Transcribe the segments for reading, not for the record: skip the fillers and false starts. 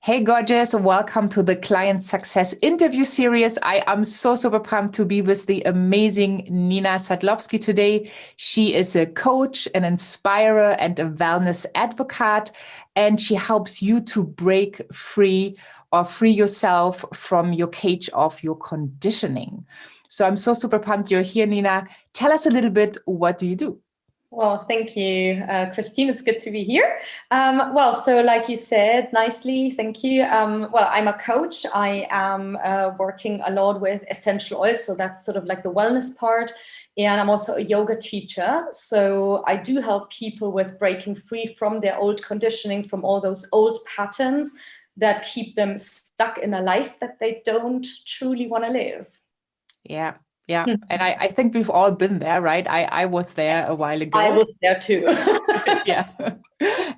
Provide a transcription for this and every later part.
Hey, gorgeous. Welcome to the Client Success Interview Series. I am so super pumped to be with the amazing Nina Sadlowsky today. She is a coach, an inspirer, and a wellness advocate, and she helps you to break free or free yourself from your cage of your conditioning. So I'm so super pumped you're here, Nina. Tell us a little bit, what do you do? Well, thank you, Christine. It's good to be here. So like you said, nicely, thank you. I'm a coach. I am working a lot with essential oils. So that's sort of like the wellness part. And I'm also a yoga teacher. So I do help people with breaking free from their old conditioning, from all those old patterns that keep them stuck in a life that they don't truly want to live. Yeah. Yeah. And I think we've all been there, right? I was there a while ago. I was there too. Yeah.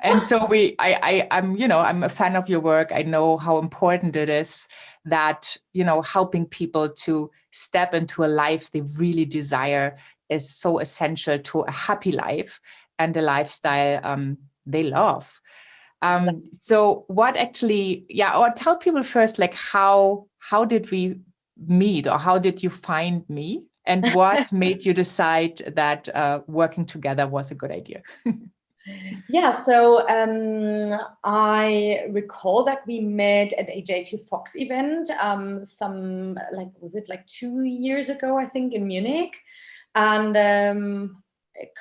And so I'm a fan of your work. I know how important it is that, helping people to step into a life they really desire is so essential to a happy life and a lifestyle they love. So what actually, or tell people first, like how did we meet, or how did you find me, and what made you decide that working together was a good idea? I recall that we met at a JT Fox event was it like 2 years ago, I think, in Munich. And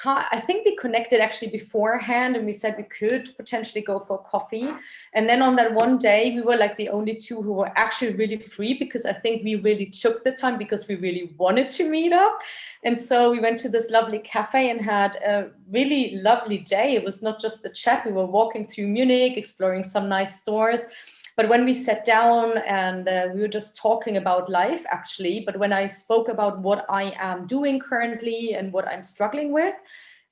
I think we connected actually beforehand, and we said we could potentially go for coffee. And then on that one day, we were like the only two who were actually really free, because I think we really took the time because we really wanted to meet up. And so we went to this lovely cafe and had a really lovely day. It was not just a chat. We were walking through Munich, exploring some nice stores. But when we sat down and we were just talking about life, actually, but when I spoke about what I am doing currently and what I'm struggling with,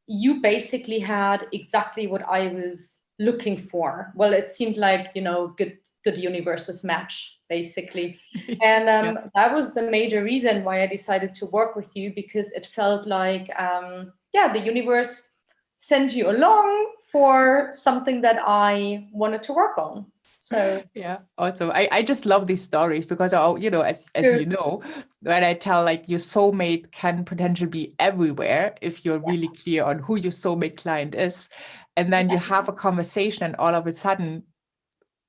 you basically had exactly what I was looking for. Well, it seemed like, good universes match, basically. And that was the major reason why I decided to work with you, because it felt like, the universe sent you along for something that I wanted to work on. So yeah, awesome. I just love these stories because, as you know, when I tell, like, your soulmate can potentially be everywhere if you're really clear on who your soulmate client is. And then you have a conversation, and all of a sudden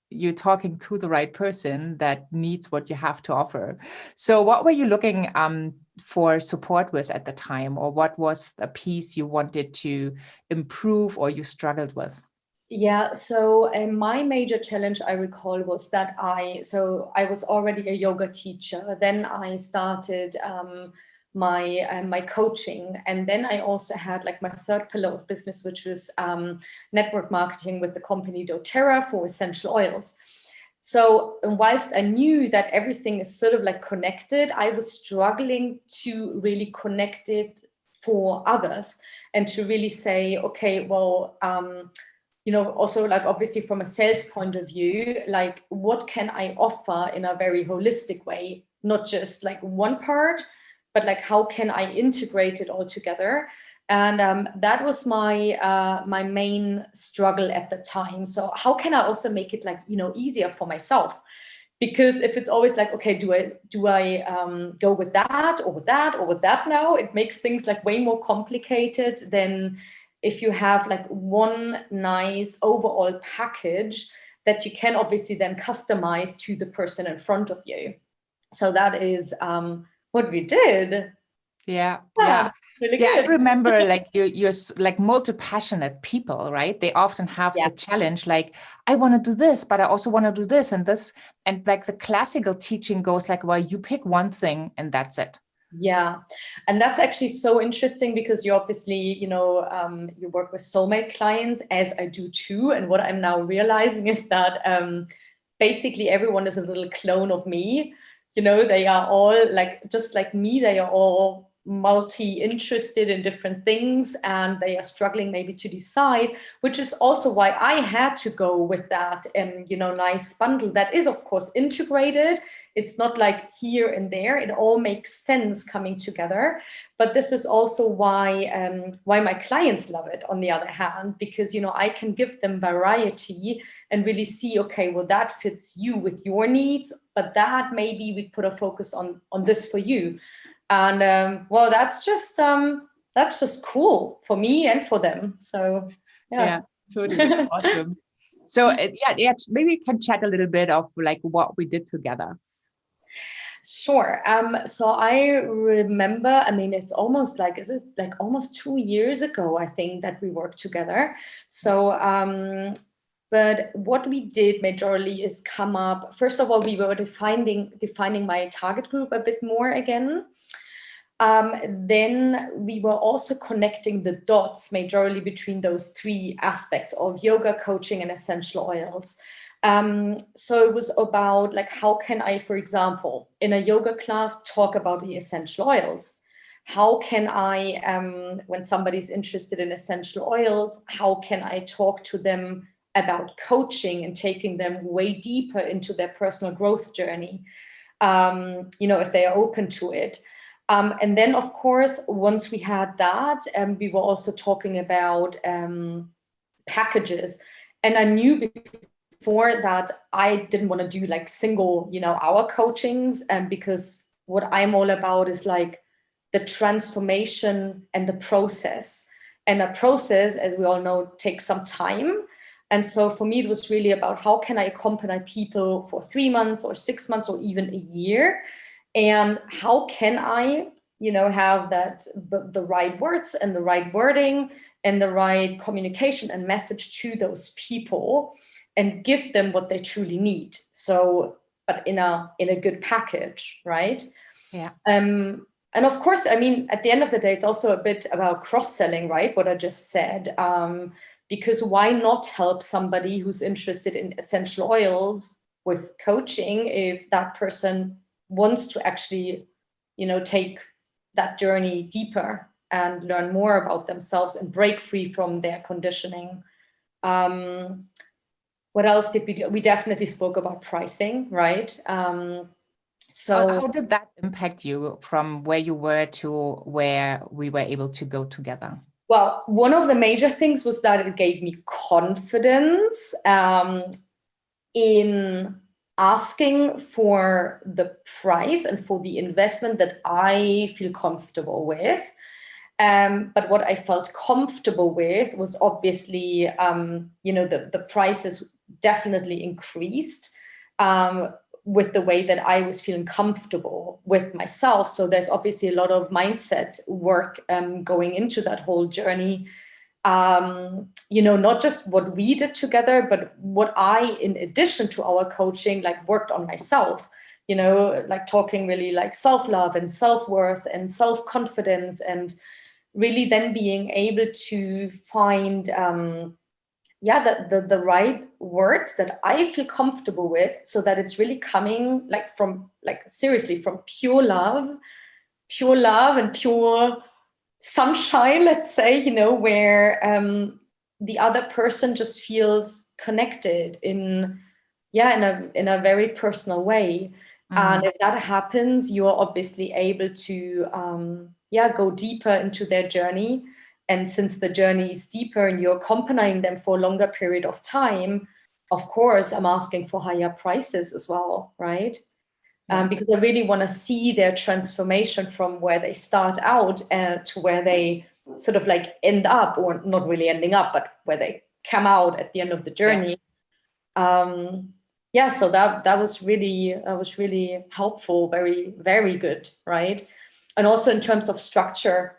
you're talking to the right person that needs what you have to offer. So what were you looking for support with at the time, or what was a piece you wanted to improve or you struggled with? Yeah, so my major challenge, I recall, was that I was already a yoga teacher. Then I started my coaching, and then I also had like my third pillar of business, which was network marketing with the company doTERRA for essential oils. So whilst I knew that everything is sort of like connected, I was struggling to really connect it for others and to really say, okay, well, also, like, obviously from a sales point of view, like, what can I offer in a very holistic way, not just like one part, but like, how can I integrate it all together? And that was my main struggle at the time. So how can I also make it, like, easier for myself? Because if it's always like, okay, do I go with that or with that or with that now, it makes things like way more complicated than if you have like one nice overall package that you can obviously then customize to the person in front of you. So that is what we did. Yeah. Really Yeah, good. I remember, like, you're like multi-passionate people, right? They often have Yeah. the challenge, like, I want to do this, but I also want to do this and this. And like the classical teaching goes like, well, you pick one thing and that's it. Yeah. And that's actually so interesting, because you obviously, you work with soulmate clients, as I do too. And what I'm now realizing is that basically everyone is a little clone of me. They are all like, just like me, they are all multi-interested in different things, and they are struggling maybe to decide, which is also why I had to go with that nice bundle that is of course integrated. It's not like here and there, it all makes sense coming together. But this is also why my clients love it, on the other hand, because I can give them variety and really see, okay, well, that fits you with your needs, but that maybe we put a focus on this for you. And well, that's just cool for me and for them. So Yeah, totally awesome. So maybe we can chat a little bit of like what we did together. Sure. So I remember, I mean, it's almost like, is it like almost 2 years ago, I think, that we worked together. So but what we did majorly is come up, first of all, we were defining my target group a bit more again. Then we were also connecting the dots majorly between those 3 aspects of yoga, coaching, and essential oils. So it was about like, how can I, for example, in a yoga class, talk about the essential oils? How can I, when somebody's interested in essential oils, how can I talk to them about coaching and taking them way deeper into their personal growth journey, if they are open to it? And then, of course, once we had that, we were also talking about packages. And I knew before that I didn't want to do like single, hour coachings, because what I'm all about is like the transformation and the process. And a process, as we all know, takes some time. And so for me, it was really about how can I accompany people for 3 months or 6 months or even a year. And how can I, have that the right words and the right wording and the right communication and message to those people and give them what they truly need. So, but in a good package, right? Yeah. And of course, I mean, at the end of the day, it's also a bit about cross-selling, right? What I just said, because why not help somebody who's interested in essential oils with coaching if that person wants to actually, take that journey deeper and learn more about themselves and break free from their conditioning. What else did we do? We definitely spoke about pricing, right? So how did that impact you from where you were to where we were able to go together? Well, one of the major things was that it gave me confidence in asking for the price and for the investment that I feel comfortable with. But what I felt comfortable with was obviously, the prices definitely increased with the way that I was feeling comfortable with myself. So there's obviously a lot of mindset work going into that whole journey. Not just what we did together, but what I, in addition to our coaching, like worked on myself, like talking really like self-love and self-worth and self-confidence, and really then being able to find, the right words that I feel comfortable with, so that it's really coming seriously from pure love and pure sunshine, let's say, where the other person just feels connected in a very personal way. And if that happens, you're obviously able to go deeper into their journey. And since the journey is deeper and you're accompanying them for a longer period of time, of course, I'm asking for higher prices as well, right? Because I really want to see their transformation from where they start out to where they sort of like end up, or not really ending up, but where they come out at the end of the journey. So that was really helpful, very, very good, right? And also in terms of structure,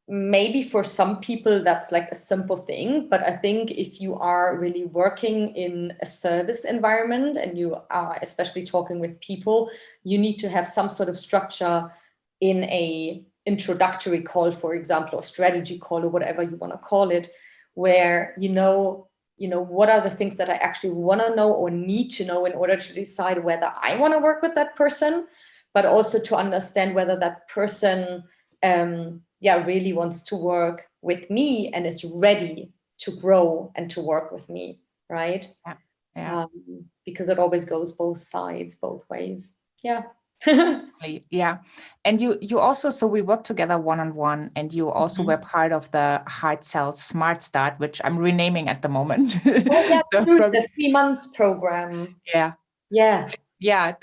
maybe for some people that's like a simple thing, but I think if you are really working in a service environment and you are especially talking with people, you need to have some sort of structure in a introductory call, for example, or strategy call, or whatever you want to call it, where what are the things that I actually want to know or need to know in order to decide whether I want to work with that person. but also to understand whether that person really wants to work with me and is ready to grow and to work with me, right? Yeah. Because it always goes both sides, both ways. Yeah. Yeah. And you also, so we worked together one-on-one, and you also were part of the Hard Sell Smart Start, which I'm renaming at the moment. Oh, yeah, So the 3 months program. Yeah.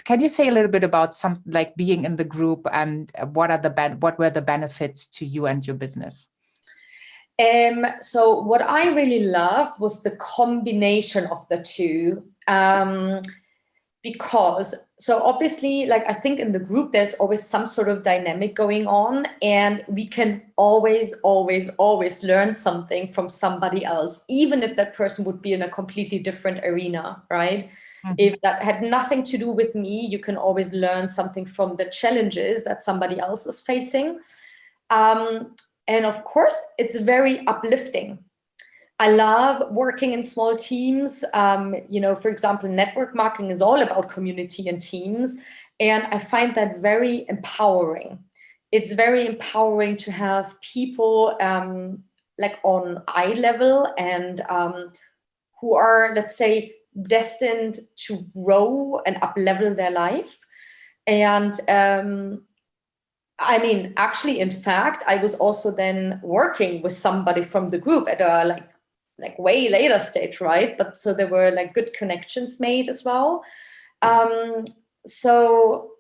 Can you say a little bit about some, like, being in the group, and what were the benefits to you and your business? So what I really loved was the combination of the two. Because, so obviously, like, I think in the group, there's always some sort of dynamic going on, and we can always learn something from somebody else, even if that person would be in a completely different arena, right? Mm-hmm. If that had nothing to do with me, you can always learn something from the challenges that somebody else is facing. And of course, it's very uplifting. I love working in small teams. For example, network marketing is all about community and teams. And I find that very empowering. It's very empowering to have people like on eye level and who are, let's say, destined to grow and up-level their life. And actually, in fact, I was also then working with somebody from the group at a like way later stage, right? But so there were like good connections made as well. So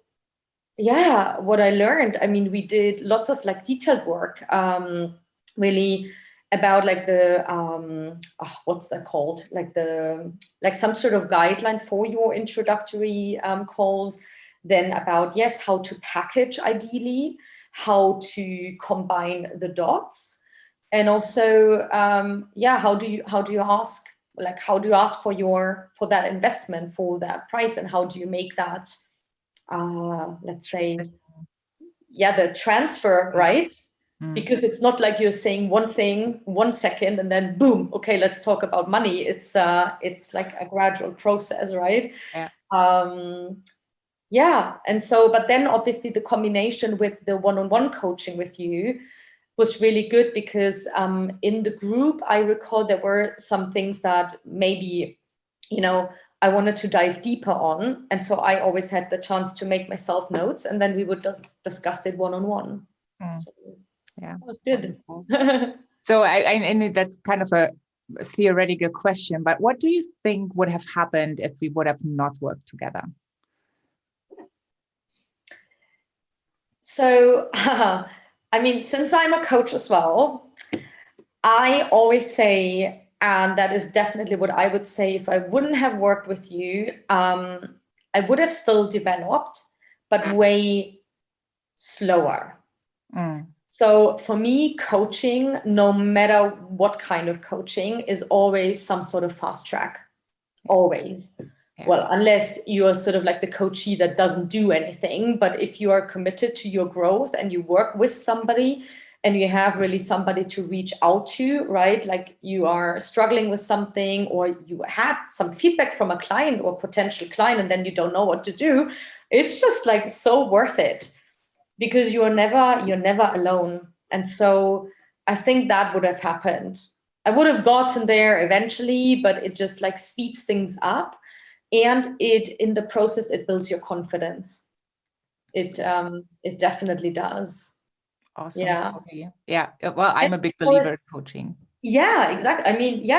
yeah, what I learned, we did lots of like detailed work, really about like the what's that called? Like some sort of guideline for your introductory calls. Then about, yes, how to package ideally, how to combine the dots. And also, how do you ask? Like, how do you ask for that investment, for that price, and how do you make that, let's say, the transfer, right? Mm. Because it's not like you're saying one thing 1 second and then boom, okay, let's talk about money. It's like a gradual process, right? Yeah. And so, but then obviously the combination with the one-on-one coaching with you was really good, because in the group, I recall there were some things that maybe, I wanted to dive deeper on. And so I always had the chance to make myself notes, and then we would just discuss it one-on-one. So, yeah, that was good. So I know that's kind of a theoretical question, but what do you think would have happened if we would have not worked together? So, since I'm a coach as well, I always say, and that is definitely what I would say, if I wouldn't have worked with you, I would have still developed, but way slower. So for me, coaching, no matter what kind of coaching, is always some sort of fast track, always. Yeah. Well, unless you are sort of like the coachee that doesn't do anything, but if you are committed to your growth and you work with somebody and you have really somebody to reach out to, right? Like you are struggling with something, or you had some feedback from a client or potential client, and then you don't know what to do. It's just like so worth it, because you're never alone. And so I think that would have happened. I would have gotten there eventually, but it just like speeds things up. And in the process, it builds your confidence. It definitely does. Awesome. Yeah. Well, I'm a big believer in coaching. Yeah, exactly.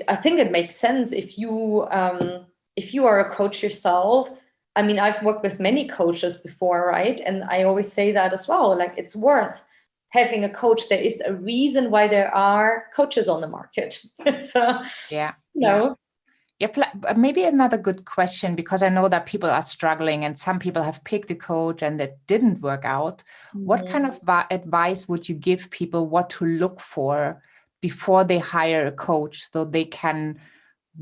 I think it makes sense if you are a coach yourself. I've worked with many coaches before, right? And I always say that as well. Like, it's worth having a coach. There is a reason why there are coaches on the market. So, maybe another good question, because I know that people are struggling and some people have picked a coach and that didn't work out. Mm-hmm. What kind of advice would you give people what to look for before they hire a coach, so they can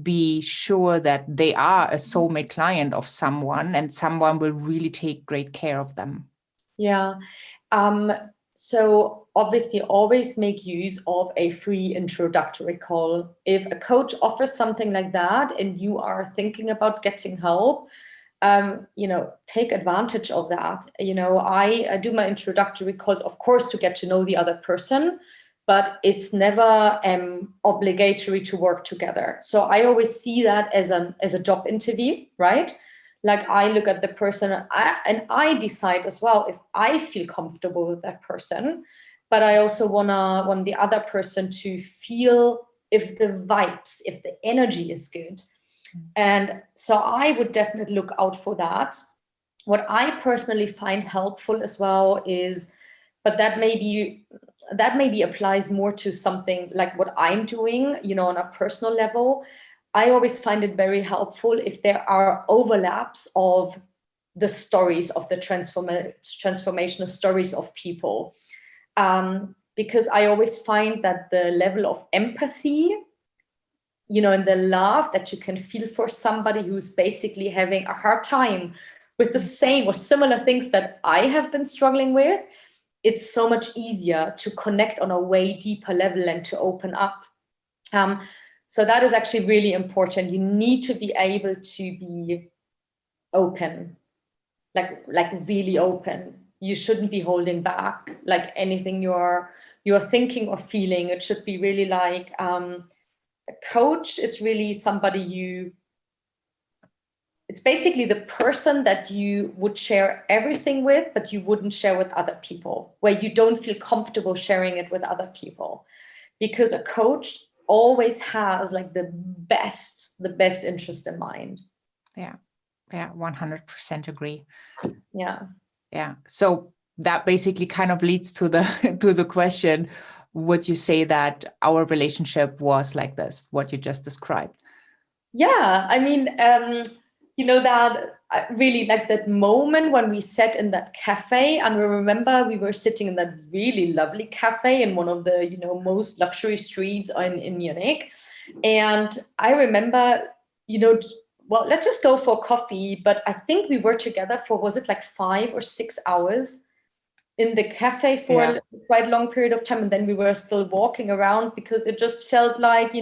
be sure that they are a soulmate client of someone and someone will really take great care of them? Yeah. So obviously always make use of a free introductory call. If a coach offers something like that and you are thinking about getting help, take advantage of that. I do my introductory calls, of course, to get to know the other person, but it's never obligatory to work together. So I always see that as a job interview, right? Like I look at the person and I decide as well if I feel comfortable with that person, but I also want the other person to feel if the vibes, if the energy is good. And so I would definitely look out for that. What I personally find helpful as well is, but that maybe applies more to something like what I'm doing, on a personal level. I always find it very helpful if there are overlaps of the stories of the transformational stories of people. Because I always find that the level of empathy, and the love that you can feel for somebody who's basically having a hard time with the same or similar things that I have been struggling with, it's so much easier to connect on a way deeper level and to open up. So that is actually really important. You need to be able to be open, like really open. You shouldn't be holding back like anything you're thinking or feeling. It should be really like a coach is really somebody it's basically the person that you would share everything with, but you wouldn't share with other people, where you don't feel comfortable sharing it with other people, because a coach always has like the best interest in mind. Yeah, 100% agree. Yeah. So that basically kind of leads to the question: would you say that our relationship was like this, what you just described? Yeah, I mean, that I really like that moment when we sat in that cafe, and we remember we were sitting in that really lovely cafe in one of the most luxury streets in Munich. And I remember, well, let's just go for coffee, but I think we were together for, was it like 5 or 6 hours in the cafe for a quite long period of time, and then we were still walking around because it just felt like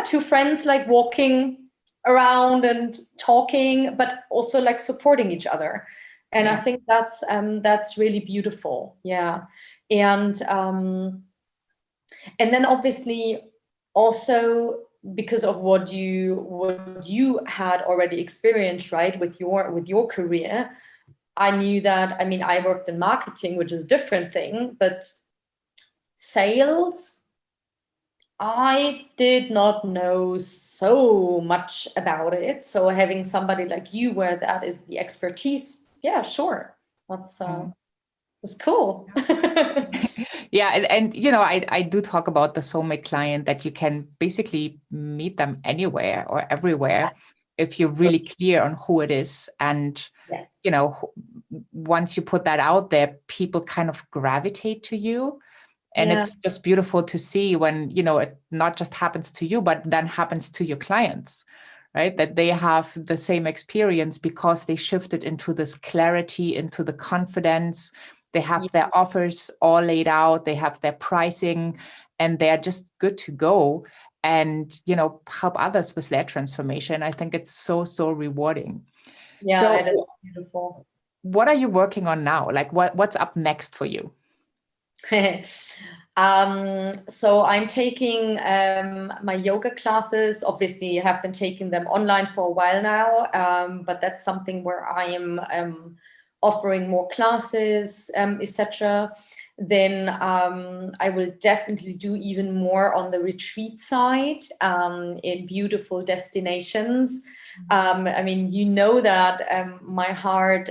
two friends like walking around and talking, but also like supporting each other. And I think that's really beautiful. And then obviously also because of what you had already experienced, right, with your career, I knew that, I worked in marketing, which is a different thing, but sales, I did not know so much about it. So having somebody like you where that is the expertise, sure. That's cool. And I do talk about the soulmate client, that you can basically meet them anywhere or everywhere if you're really clear on who it is. And, once you put that out there, people kind of gravitate to you. And it's just beautiful to see when, it not just happens to you, but then happens to your clients, right? That they have the same experience because they shifted into this clarity, into the confidence. They have their offers all laid out. They have their pricing, and they're just good to go and, help others with their transformation. I think it's so, so rewarding. So, it is beautiful. What are you working on now? Like what's up next for you? So I'm taking my yoga classes. Obviously, I have been taking them online for a while now, but that's something where I am offering more classes, etc. Then I will definitely do even more on the retreat side in beautiful destinations. That my heart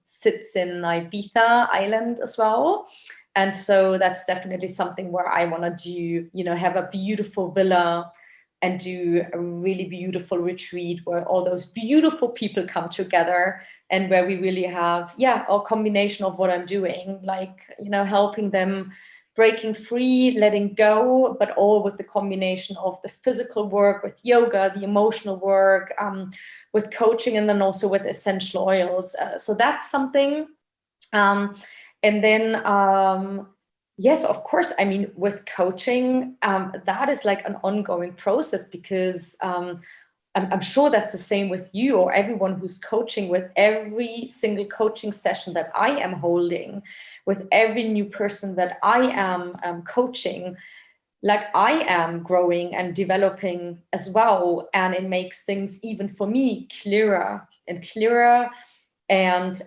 sits in Ibiza Island as well. And so that's definitely something where I want to do, have a beautiful villa and do a really beautiful retreat where all those beautiful people come together and where we really have, a combination of what I'm doing, like, helping them breaking free, letting go, but all with the combination of the physical work with yoga, the emotional work, with coaching, and then also with essential oils. So that's something. And then, yes, of course, with coaching, that is like an ongoing process because I'm sure that's the same with you or everyone who's coaching, with every single coaching session that I am holding, with every new person that I am coaching, like I am growing and developing as well. And it makes things even for me clearer and clearer. And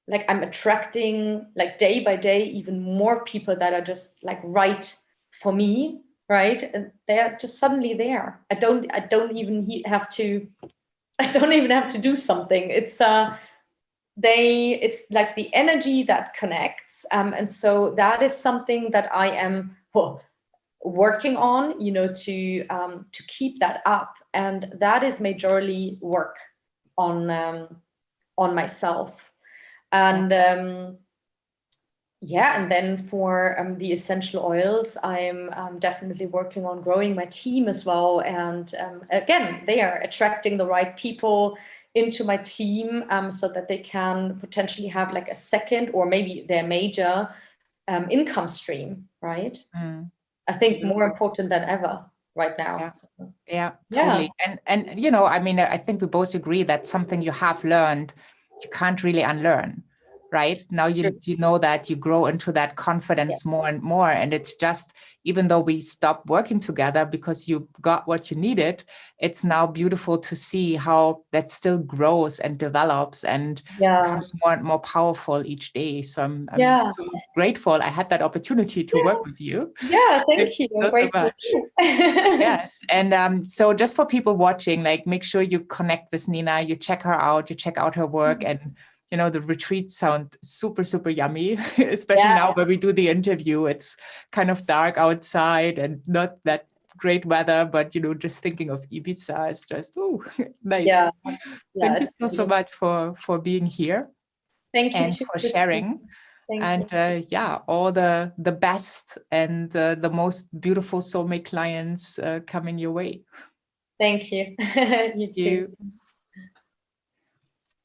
like I'm attracting, like day by day, even more people that are just like right for me, right? And they're just suddenly there. I don't even have to do something. It's like the energy that connects. And so that is something that I am working on, to keep that up. And that is majorly work on myself. And and then for the essential oils, I'm definitely working on growing my team as well. And again, they are attracting the right people into my team, so that they can potentially have like a second or maybe their major income stream, right? I think more important than ever right now. Yeah, so, totally. And I mean, I think we both agree that something you have learned, you can't really unlearn, right? Now you know that you grow into that confidence more and more. And it's just, even though we stopped working together because you got what you needed, it's now beautiful to see how that still grows and develops and becomes more and more powerful each day. So I'm so grateful I had that opportunity to work with you. Thank you. So much. Yes. And so just for people watching, like, make sure you connect with Nina, you check her out, you check out her work. And the retreats sound super, super yummy, especially now when we do the interview. It's kind of dark outside and not that great weather, but just thinking of Ibiza is just nice. Thank you so much for being here. Thank you and too, for sharing. And all the best and the most beautiful soulmate clients coming your way. Thank you. You too.